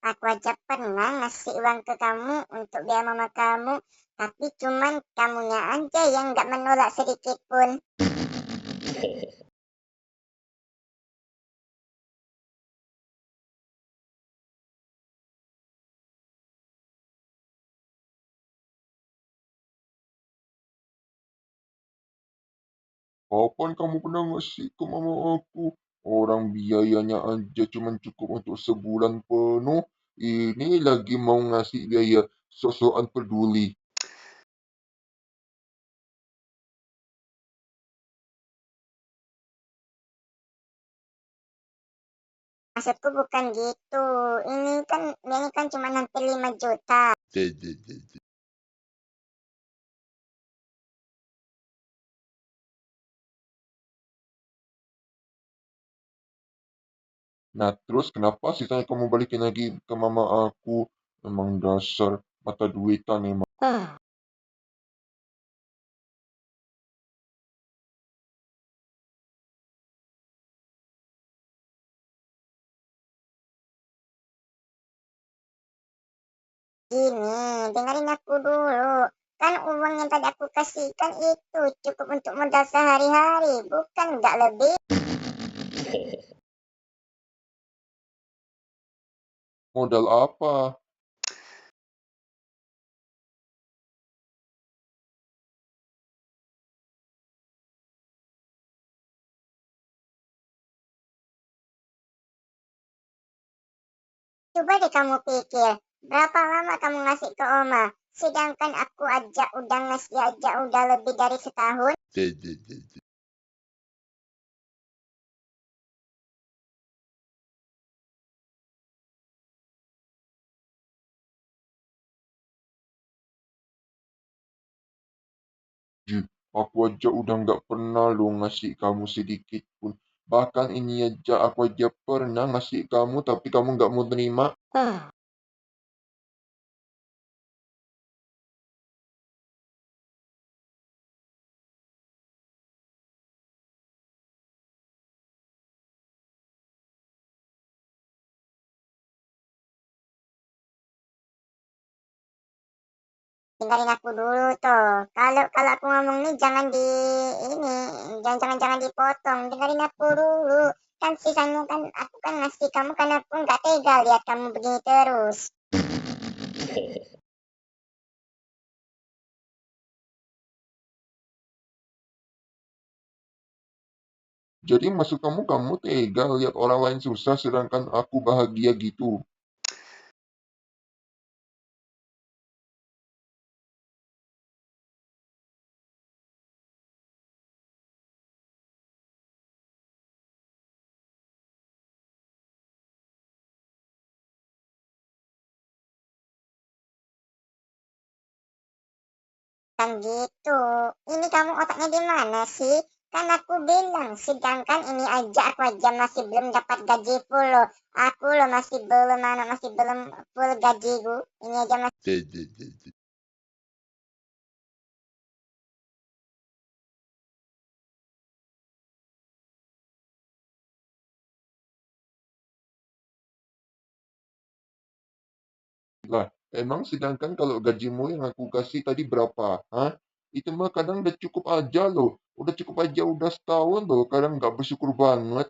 Aku aja pernah ngasih uang ke kamu untuk biaya mama kamu, tapi cuman kamunya aja yang nggak menolak sedikit pun. Kapan kamu pernah ngasih ke mama aku? Orang biayanya aja cuma cukup untuk sebulan penuh. Ini lagi mau ngasih biaya sosokan peduli. Maksudku bukan gitu. Ini kan cuma hampir 5 juta. Nah, terus kenapa sisanya kamu balikin lagi ke mama aku? Memang dasar mata duitan emang. Gini, dengerin aku dulu. Kan uang yang tadi aku kasihkan itu cukup untuk modal sehari-hari, bukan nggak lebih. Modal apa? Coba deh kamu pikir, berapa lama kamu ngasih ke Oma? Sedangkan aku aja udah ngasih aja udah lebih dari setahun. Ji, aku aja udah nggak pernah lo ngasih kamu sedikit pun. Bahkan ini aja aku aja pernah ngasih kamu tapi kamu nggak mau terima. Dengerin aku dulu tuh. Kalau aku ngomong nih jangan di ini, jangan dipotong. Dengerin aku dulu. Kan sisanya kan aku kan ngasih kamu karena aku nggak tega lihat kamu begini terus. Jadi maksud kamu tega lihat orang lain susah sedangkan aku bahagia gitu. Kan gitu. Ini kamu otaknya di mana sih? Kan aku bilang, sedangkan ini aja aku aja masih belum dapat gaji full loh. Aku loh masih belum full gajiku. Ini aja masih. Lah, emang sedangkan kalau gajimu yang aku kasih tadi berapa? Hah? Itu mah kadang udah cukup aja loh. Udah cukup aja udah setahun loh. Kadang nggak bersyukur banget.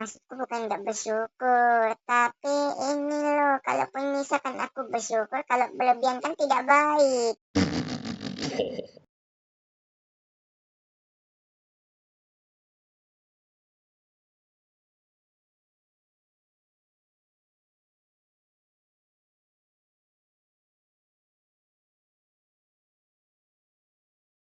Maksudku bukan nggak bersyukur, tapi ini loh, kalaupun misalkan aku bersyukur, kalau berlebihan kan tidak baik.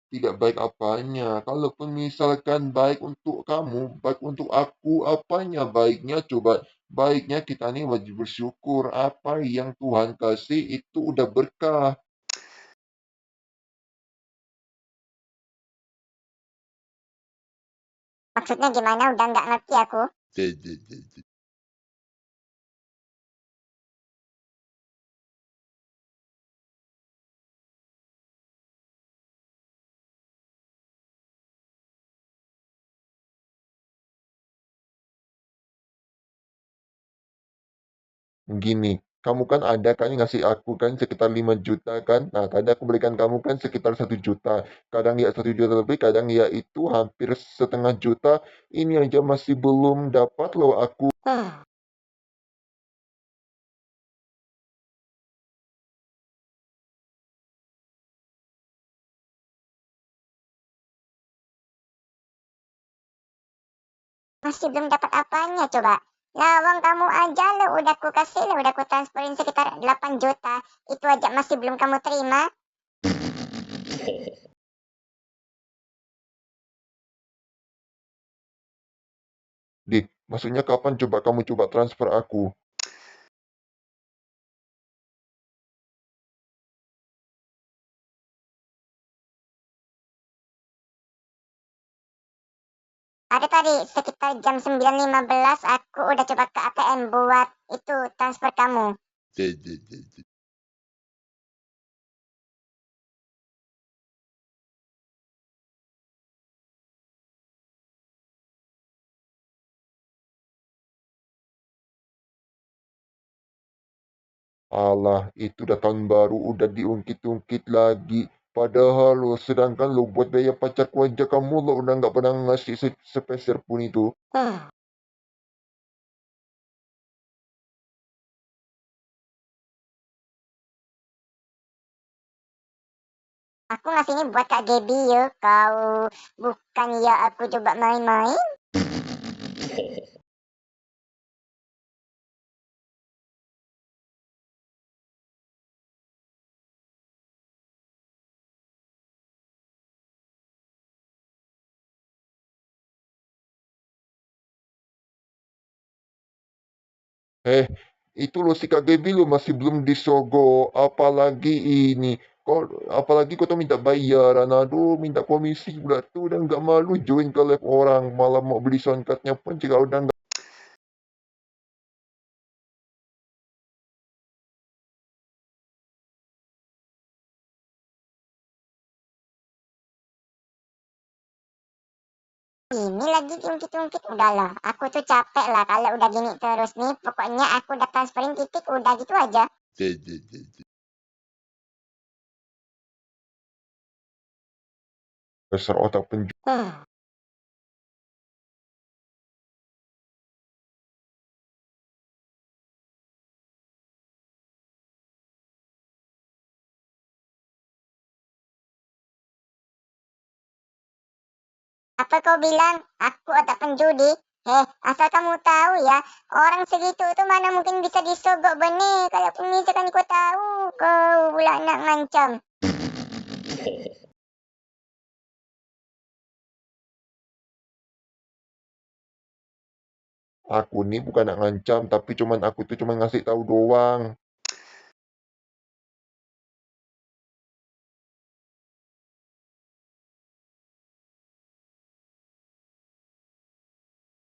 Tidak baik apanya. Kalaupun misalkan baik untuk kamu, baik untuk aku, apanya baiknya coba. Baiknya kita nih wajib bersyukur. Apa yang Tuhan kasih itu udah berkah. Maksudnya gimana? Udah nggak ngerti aku. Gini, kamu kan ada kan ngasih aku kan sekitar 5 juta kan. Nah, tadi aku berikan kamu kan sekitar 1 juta. Kadang ya 1 juta lebih, kadang ya itu hampir setengah juta. Ini aja masih belum dapat loh aku. Masih belum dapat apanya coba. Lawang kamu aja lo udah ku kasih lo udah ku transferin sekitar 8 juta. Itu aja masih belum kamu terima. Dik, maksudnya kapan coba kamu coba transfer aku? Ada tadi sekitar jam 9.15 aku udah coba ke ATM buat itu transfer kamu. Alah, itu udah tahun baru, udah diungkit-ungkit lagi. Padahal lo, sedangkan lo buat biaya pacarku aja kamu lo udah nggak pernah ngasih sepeser pun itu. Aku ngasih ini buat Kak Gaby ya. Kau bukan ya aku coba main-main. Eh, itu lo si Kak Gaby lo masih belum disogo, apalagi ini. Kok, apalagi kau tuh minta bayaran, aduh minta komisi udah tuh udah nggak malu join ke live orang, malah mau beli soundcardnya pun juga udah nggak. Ini lagi ungkit-ungkit udahlah. Aku tuh capek lah kalau udah gini terus nih. Pokoknya aku udah transferin titik udah gitu aja. Besar otak penjual. Apa kau bilang aku otak penjudi? Asal kamu tahu ya, orang segitu tuh mana mungkin bisa disogok benih. Kalau misalkan kau tahu, kau pula nak ngancam. Aku nih bukan nak ngancam, tapi cuman aku tuh cuman ngasih tahu doang.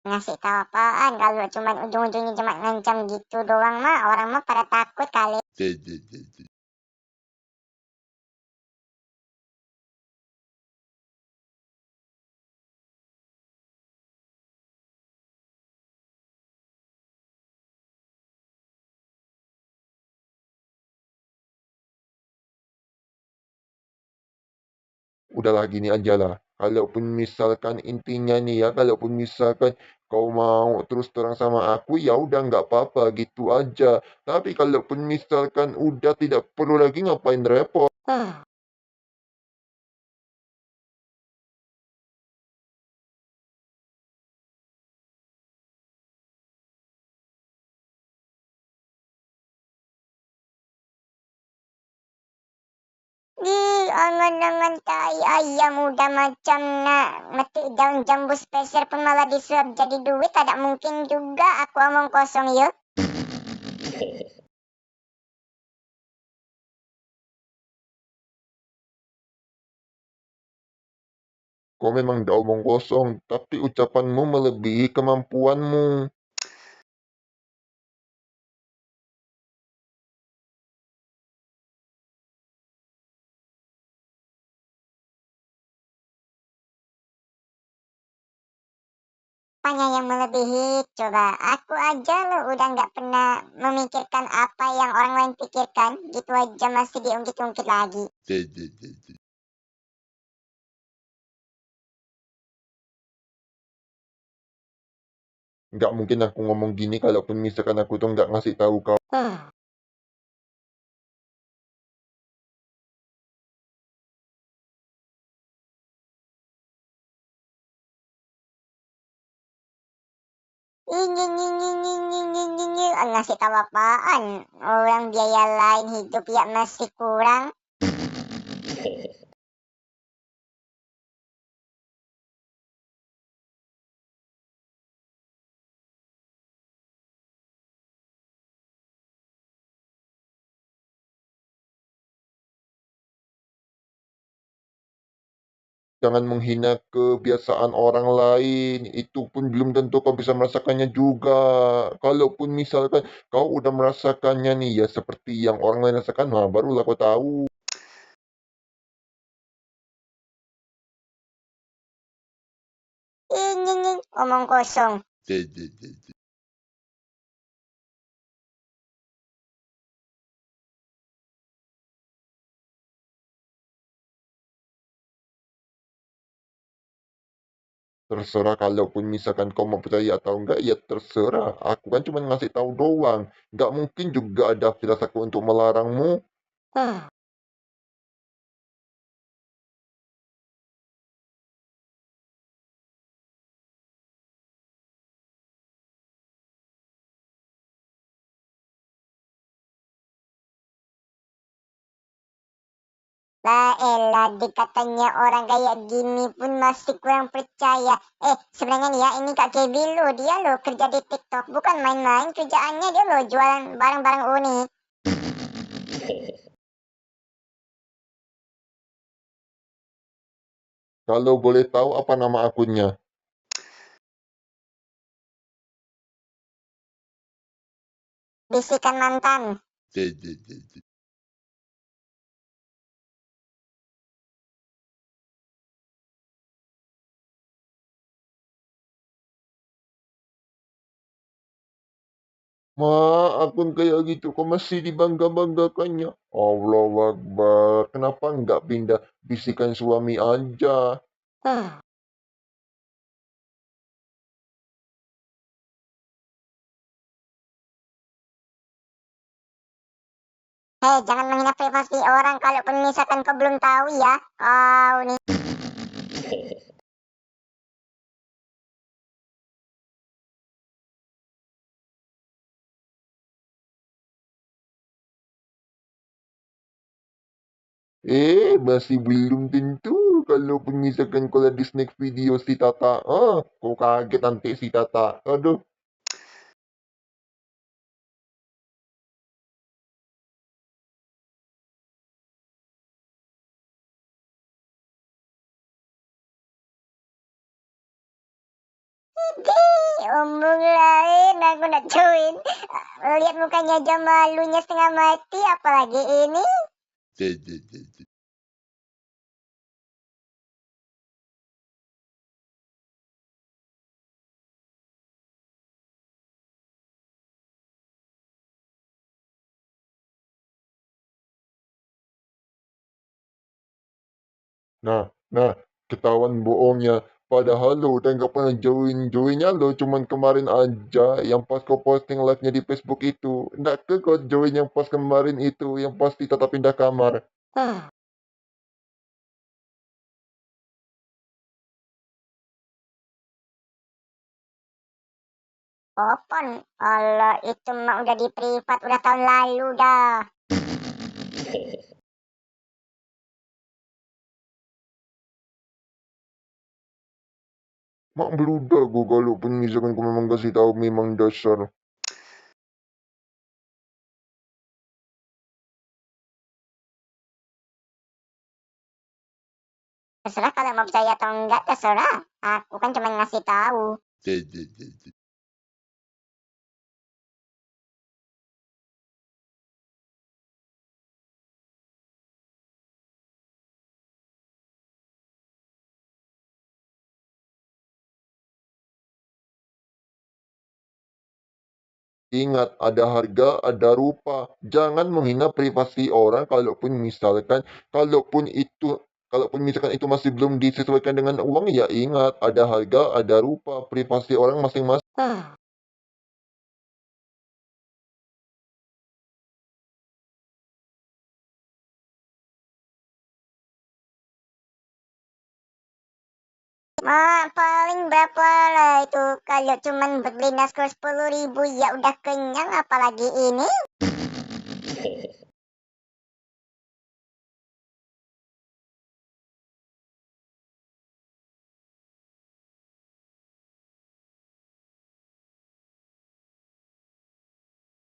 Ngasih tahu apaan kalau cuman ujung-ujungnya cuma ngancam gitu doang mah orang mah pada takut kali. Udahlah gini aja lah. Kalaupun misalkan intinya nih ya, kalaupun misalkan kau mau terus terang sama aku, ya udah nggak apa-apa gitu aja. Tapi kalaupun misalkan udah tidak perlu lagi ngapain repot. Di angan-angan tai ayam udah macam nak metik daun jambu spesial pun malah disuap jadi duit. Tidak mungkin juga aku omong kosong yuk. Kau memang dah omong kosong, tapi ucapanmu melebihi kemampuanmu. apanya yang melebihi? Coba aku aja lo udah nggak pernah memikirkan apa yang orang lain pikirkan, gitu aja masih diungkit-ungkit lagi. Nggak mungkin aku ngomong gini kalaupun misalkan aku tuh nggak ngasih tahu kau. Ngasih tahu apaan? Orang biaya lain hidup ya masih kurang. Jangan menghina kebiasaan orang lain. Itu pun belum tentu kau bisa merasakannya juga. Kalaupun misalkan kau udah merasakannya nih ya seperti yang orang lain rasakan, nah barulah kau tahu. Omong kosong. Terserah kalaupun misalkan kau mau percaya atau enggak, ya terserah. Aku kan cuma ngasih tahu doang. Nggak mungkin juga ada firasatku untuk melarangmu. Lah elah, dikatanya orang kayak gini pun masih kurang percaya. Sebenarnya nih ya, ini Kak Kevin lo, dia lo kerja di TikTok. Bukan main-main, kerjaannya dia lo jualan barang-barang unik. Kalau boleh tahu apa nama akunnya? Bisikan mantan. Ma, akun kayak gitu kok masih dibangga-banggakannya? Allah Akbar, kenapa nggak pindah bisikan suami aja? Jangan menghina privasi orang kalaupun misalkan kau belum tahu ya. Kau nih. Masih belum tentu. Kalau misalkan kau lihat di snack video si Tata, kau kaget nanti si Tata. Aduh, Omong lain, aku nak join. Lihat mukanya aja malunya setengah mati, apalagi ini. nah, ketahuan bohongnya. Padahal lo udah nggak pernah joinnya lo cuman kemarin aja yang pas kau posting live-nya di Facebook itu. Nggak ke kau join yang pas kemarin itu, yang pasti tetap pindah kamar. Popon, Allah itu mah udah di privat, udah tahun lalu dah. Mak beludak gue kalaupun misalkan kau memang kasih tahu memang dasar. Terserah kalau mau percaya atau enggak, terserah. Aku kan cuma ngasih tahu. Ingat, ada harga, ada rupa. Jangan menghina privasi orang kalaupun misalkan itu masih belum disesuaikan dengan uang, ya ingat, ada harga, ada rupa, privasi orang masing-masing. Paling berapa lah itu kalau cuman beli naskor 10.000 ya udah kenyang apalagi ini.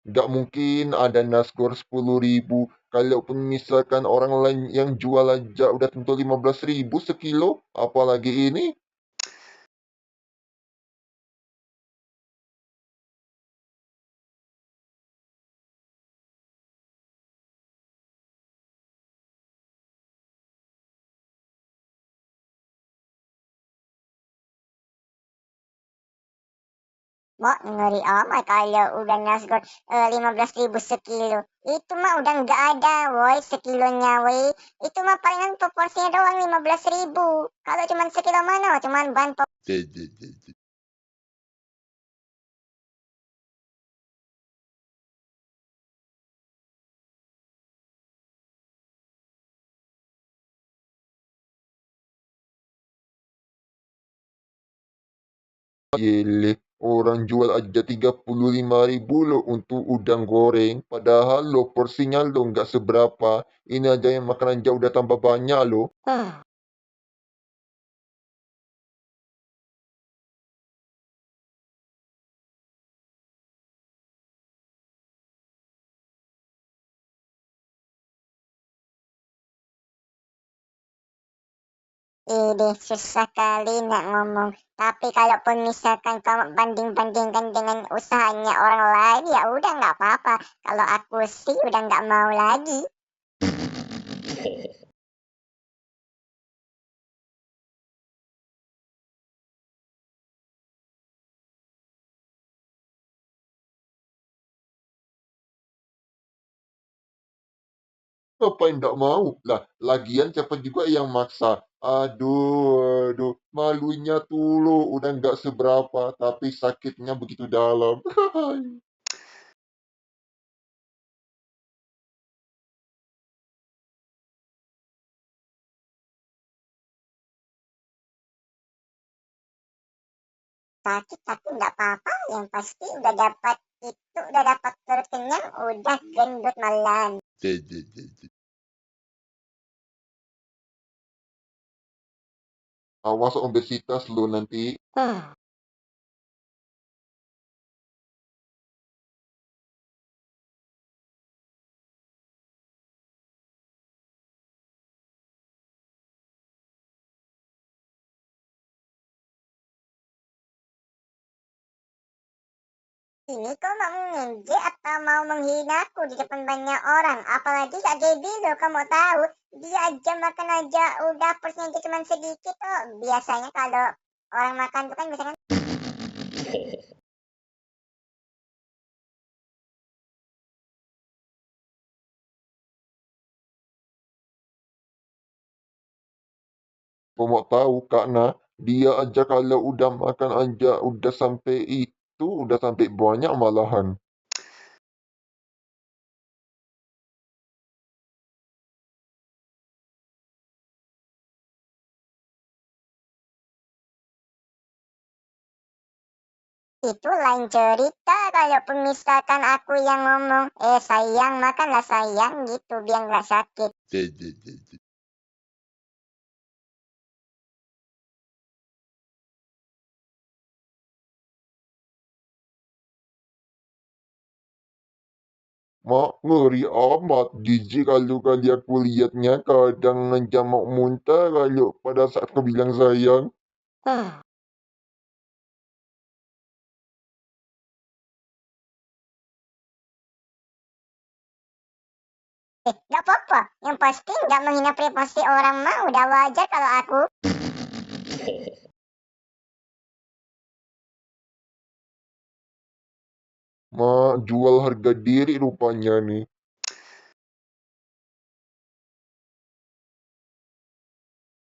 Nggak mungkin ada naskor 10.000. Kalaupun misalkan orang lain yang jual aja udah tentu 15.000 sekilo, apalagi ini. Wah, ngeri amat kalau udah naskor 15.000 sekilo. Itu mah udah nggak ada, woi, sekilonya, woi. Itu mah palingan proporsinya doang 15.000. Kalau cuman sekilo mana, cuman bahan Yele, orang jual aja 35.000 loh untuk udang goreng. Padahal lo porsinya lo nggak seberapa. Ini aja yang makanan aja udah tambah banyak loh. Ide susah kali nak ngomong. Tapi kalaupun misalkan kamu banding-bandingkan dengan usahanya orang lain, ya udah nggak apa-apa. Kalau aku sih udah nggak mau lagi. Apa yang nggak mau? Lah, lagian siapa juga yang maksa? Aduh, malunya tuh lo udah nggak seberapa, tapi sakitnya begitu dalam. Sakit tapi nggak apa-apa. Yang pasti udah dapat itu, udah dapat perut kenyang, udah gendut malahan. Awas obesitas lo nanti. Ini kau mau mengejek atau mau menghina aku di depan banyak orang? Apalagi Kak Gaby lo, kamu tahu. Dia aja makan aja udah porsinya aja cuma sedikit kok. Biasanya kalau orang makan tuh kan biasanya Kau mau tahu karena dia aja kalau udah makan aja udah sampai itu, udah sampai banyak malahan. itu lain cerita kalaupun misalkan aku yang ngomong, sayang makanlah sayang gitu biar nggak sakit. Mak, ngeri amat. Jijik kalau kali aku liatnya kadang aja mau muntah kalau pada saat kau bilang sayang. Nggak apa-apa, yang pasti nggak menghina privasi orang mah udah wajar kalau aku. Jual harga diri rupanya nih.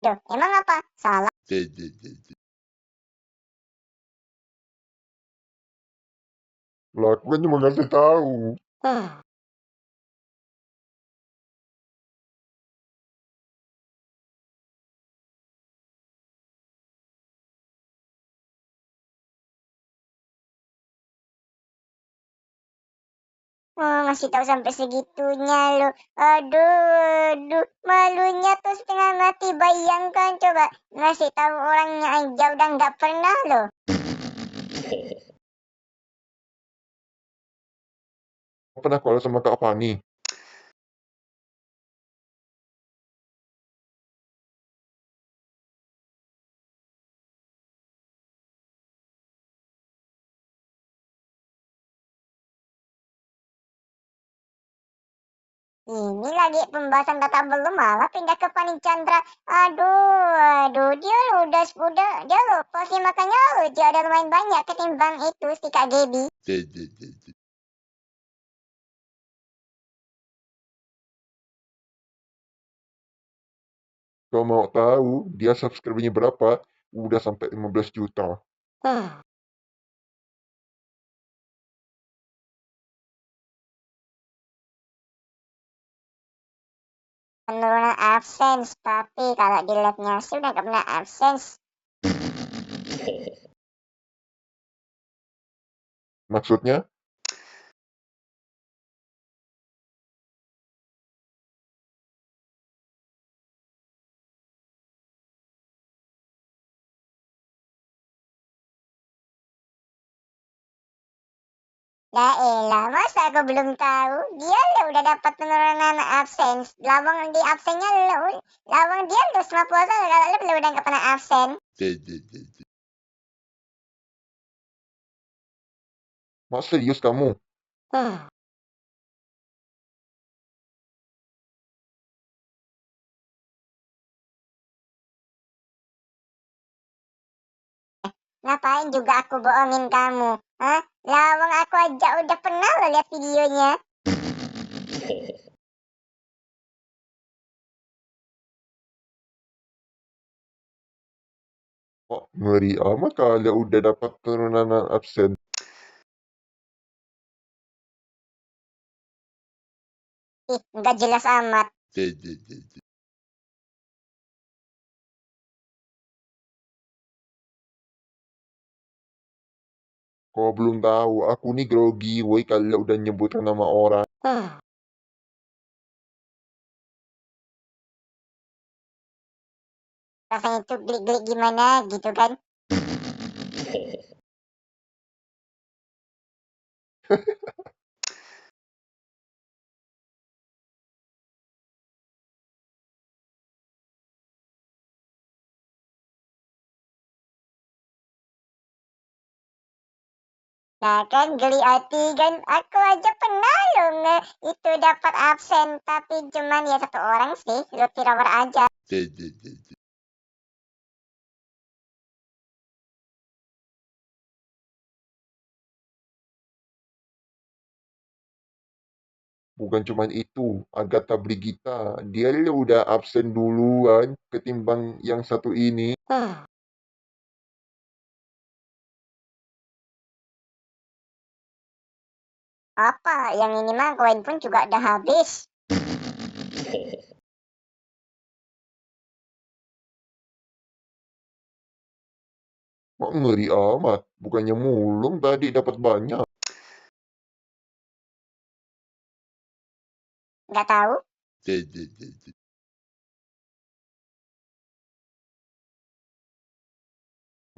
Duh, emang apa? Salah. Lah, aku kan cuma ngasih tahu. Oh, ngasih tahu sampai segitunya lo. Aduh, aduh, malunya tuh setengah mati. Bayangkan coba ngasih tahu orangnya aja udah nggak pernah lo. Pernah kalau sama Kak Fani. Ini lagi pembahasan data belum malah pindah ke Pani Chandra. Aduh, aduh, dia lo udah dia lo porsi makannya lo dia ada lumayan banyak ketimbang itu si Kak Gaby. Kalau mau tahu, dia subscribernya berapa? Udah sampai 15 juta. Penurunan absence, tapi kalau dilihatnya sih udah nggak pernah absence. Maksudnya? Ya elah, masa aku belum tahu? Dia lo udah dapat penurunan absence. Lawang di absennya lo, lawang dia lo selama puasa kalau lo belum udah nggak pernah absen. Mas serius kamu? Ngapain juga aku bohongin kamu? Hah? Lawang aku aja udah pernah lo lihat videonya. Kok ngeri amat kalau udah dapat turunan absen. Ih, nggak jelas amat. Kau belum tahu, aku nih grogi, woi kalau udah nyebutkan nama orang. Rasanya tuh geli-geli gimana gitu kan? Nah kan geli hati kan, aku aja pernah loh itu dapat absen, tapi cuman ya satu orang sih, Lutfi Rower aja. Bukan cuma itu, Agatha Brigita, dia udah absen duluan ketimbang yang satu ini. Apa, yang ini mah koin pun juga udah habis. Kok ngeri amat, bukannya mulung tadi dapat banyak. Nggak tahu.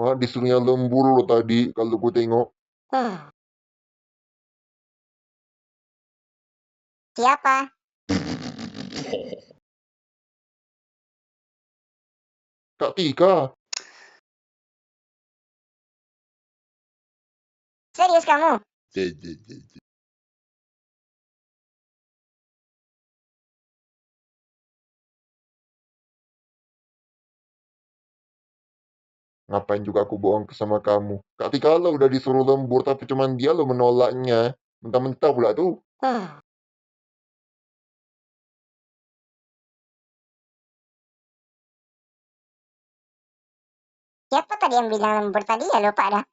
Mah disuruhnya lembur lo tadi kalau gue tengok. Siapa? Kak Tika, Serius kamu? Ngapain juga aku bohong sama kamu. Kak Tika lo udah disuruh lembur tapi cuman dia lo menolaknya. Mentah-mentah pula tuh. Siapa tadi yang bilang lembur tadi ya, lupa dah.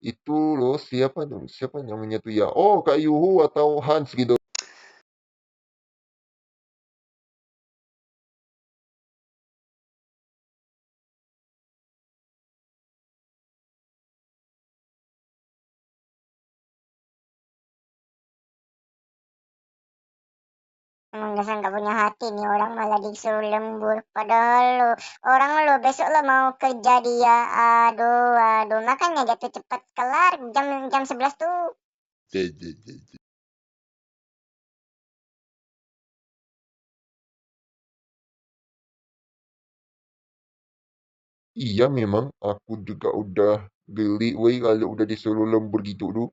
Itu loh siapa tuh? Siapa namanya tuh ya? Oh, Kak Yuhu atau Hans gitu. Emang dasar nggak punya hati nih orang malah disuruh lembur. Padahal lo besok lo mau kerja dia. Aduh, aduh. Makanya dia tuh cepat kelar jam jam 11 tuh. Iya memang aku juga udah geli weh kalau udah disuruh lembur gitu tuh.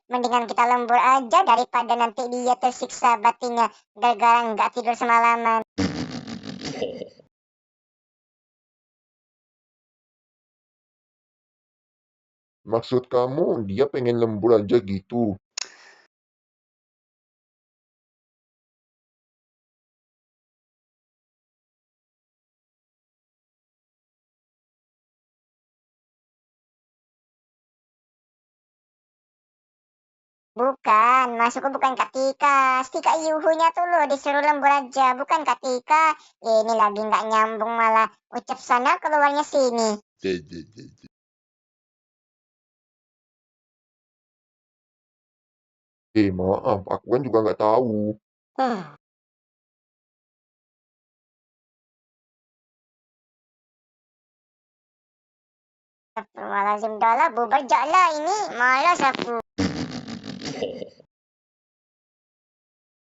Mendingan kita lembur aja daripada nanti dia tersiksa batinnya gara-gara nggak tidur semalaman. Maksud kamu dia pengen lembur aja gitu? Bukan, masukku bukan Kak Tika. Si Kak Yuhunya tuh lo disuruh lembur aja, bukan Kak Tika. Ini lagi nggak nyambung malah ucap sana keluarnya sini. Maaf, aku kan juga nggak tahu. Astagfirullahaladzim, dah lah bubar jak lah ini, malas aku.